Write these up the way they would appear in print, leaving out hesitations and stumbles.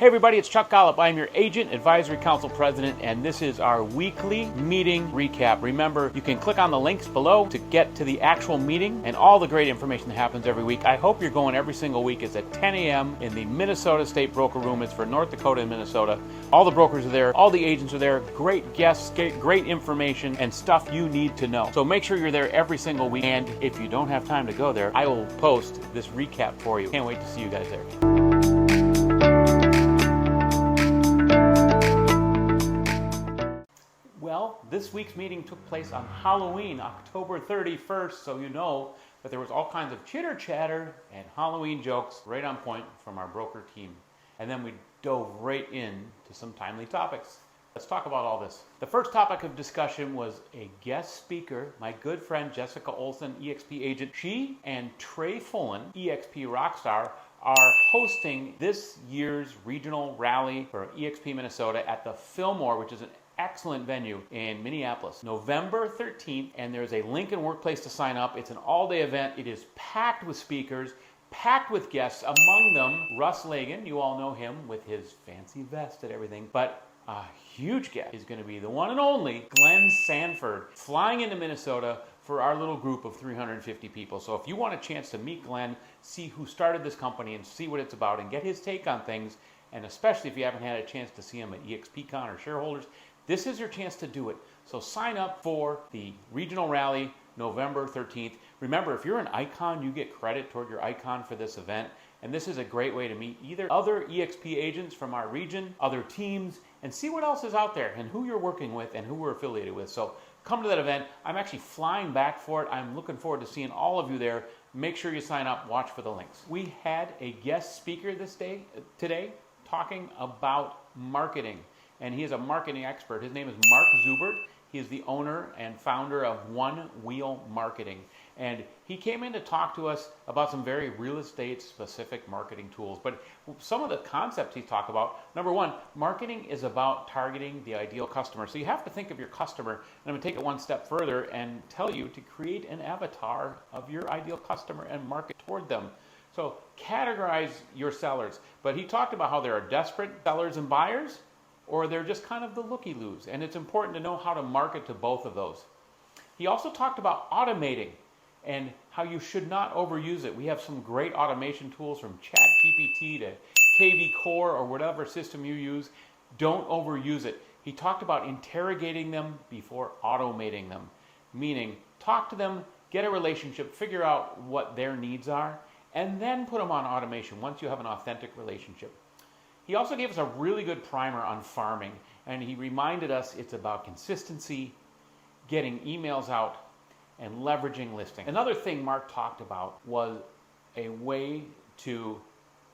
Hey everybody, it's Chuck Gollop. I'm your Agent Advisory Council President, and this is our weekly meeting recap. Remember, you can click on the links below to get to the actual meeting and all the great information that happens every week. I hope you're going every single week. It's at 10 a.m. in the Minnesota State Broker Room. It's for North Dakota and Minnesota. All the brokers are there. All the agents are there. Great guests, great information, and stuff you need to know. So make sure you're there every single week. And if you don't have time to go there, I will post this recap for you. Can't wait to see you guys there. Well, this week's meeting took place on Halloween, October 31st, so you know that there was all kinds of chitter chatter and Halloween jokes right on point from our broker team. And then we dove right into some timely topics. Let's talk about all this. The first topic of discussion was a guest speaker, my good friend Jessica Olson, EXP agent. She and Trey Fullen, EXP Rockstar, are hosting this year's regional rally for EXP Minnesota at the Fillmore, which is an excellent venue in Minneapolis, November 13th, and there's a link in Workplace to sign up. It's an all-day event. It is packed with speakers, packed with guests, among them Russ Lagan. You all know him with his fancy vest and everything, but a huge guest is going to be the one and only Glenn Sanford, flying into Minnesota for our little group of 350 people. So if you want a chance to meet Glenn, see who started this company and see what it's about and get his take on things, and especially if you haven't had a chance to see him at EXPCon or shareholders, this is your chance to do it. So sign up for the regional rally November 13th. Remember, if you're an icon, you get credit toward your icon for this event. And this is a great way to meet either other EXP agents from our region, other teams, and see what else is out there and who you're working with and who we're affiliated with. So come to that event. I'm actually flying back for it. I'm looking forward to seeing all of you there. Make sure you sign up. Watch for the links. We had a guest speaker today talking about marketing. And he is a marketing expert. His name is Mark Zubert. He is the owner and founder of One Wheel Marketing. And he came in to talk to us about some very real estate specific marketing tools. But some of the concepts he talked about, number one, marketing is about targeting the ideal customer. So you have to think of your customer. And I'm going to take it one step further and tell you to create an avatar of your ideal customer and market toward them. So categorize your sellers. But he talked about how there are desperate sellers and buyers, or they're just kind of the looky-loos. And it's important to know how to market to both of those. He also talked about automating and how you should not overuse it. We have some great automation tools from ChatGPT to KV Core or whatever system you use. Don't overuse it. He talked about interrogating them before automating them, meaning talk to them, get a relationship, figure out what their needs are, and then put them on automation once you have an authentic relationship. He also gave us a really good primer on farming, and he reminded us it's about consistency, getting emails out, and leveraging listings. Another thing Mark talked about was a way to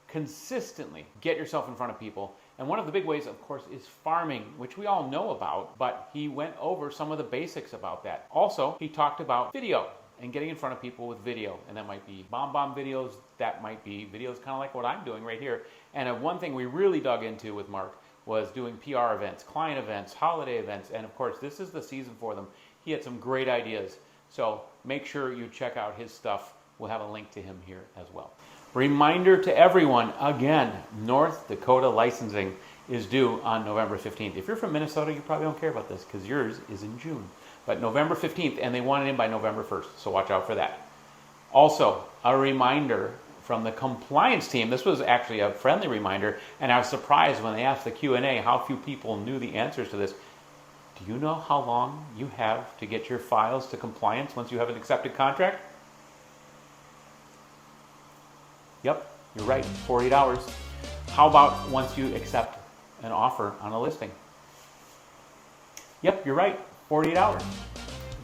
consistently get yourself in front of people. And one of the big ways, of course, is farming, which we all know about, but he went over some of the basics about that. Also, he talked about video and getting in front of people with video. And that might be bomb videos, that might be videos kind of like what I'm doing right here. And one thing we really dug into with Mark was doing PR events, client events, holiday events, and of course this is the season for them. He had some great ideas. So make sure you check out his stuff. We'll have a link to him here as well. Reminder to everyone, again, North Dakota licensing is due on November 15th. If you're from Minnesota, you probably don't care about this because yours is in June. But November 15th, and they want it in by November 1st, so watch out for that. Also, a reminder from the compliance team. This was actually a friendly reminder, and I was surprised when they asked the Q&A how few people knew the answers to this. Do you know how long you have to get your files to compliance once you have an accepted contract? Yep, you're right, 48 hours. How about once you accept an offer on a listing? Yep, you're right, 48 hours.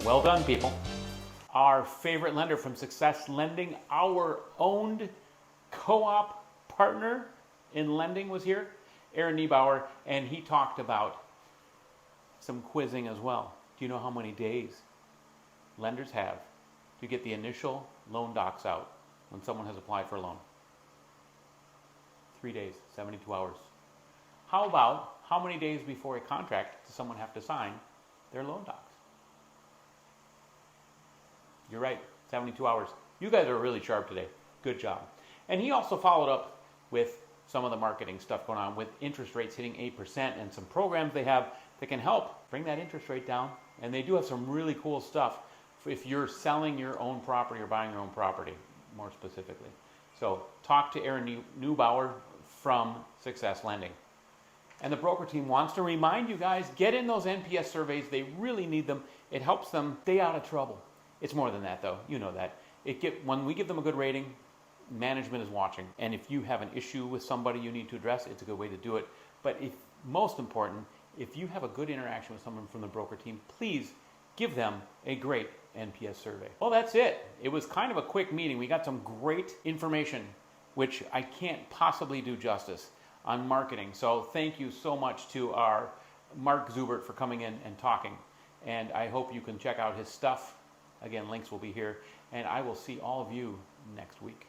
Well done, people. Our favorite lender from Success Lending, our owned co-op partner in lending, was here, Aaron Niebauer, and he talked about some quizzing as well. Do you know how many days lenders have to get the initial loan docs out when someone has applied for a loan? 3 days, 72 hours. How about how many days before a contract does someone have to sign their loan docs? You're right, 72 hours. You guys are really sharp today. Good job. And he also followed up with some of the marketing stuff going on with interest rates hitting 8% and some programs they have that can help bring that interest rate down. And they do have some really cool stuff if you're selling your own property or buying your own property, more specifically. So talk to Aaron Neubauer from Success Lending. And the broker team wants to remind you guys, get in those NPS surveys. They really need them. It helps them stay out of trouble. It's more than that, though. You know that. When we give them a good rating, management is watching. And if you have an issue with somebody you need to address, it's a good way to do it. But most important, if you have a good interaction with someone from the broker team, please give them a great NPS survey. Well, that's it. It was kind of a quick meeting. We got some great information, which I can't possibly do justice on marketing. So thank you so much to our Mark Zubert for coming in and talking. And I hope you can check out his stuff. Again, links will be here. And I will see all of you next week.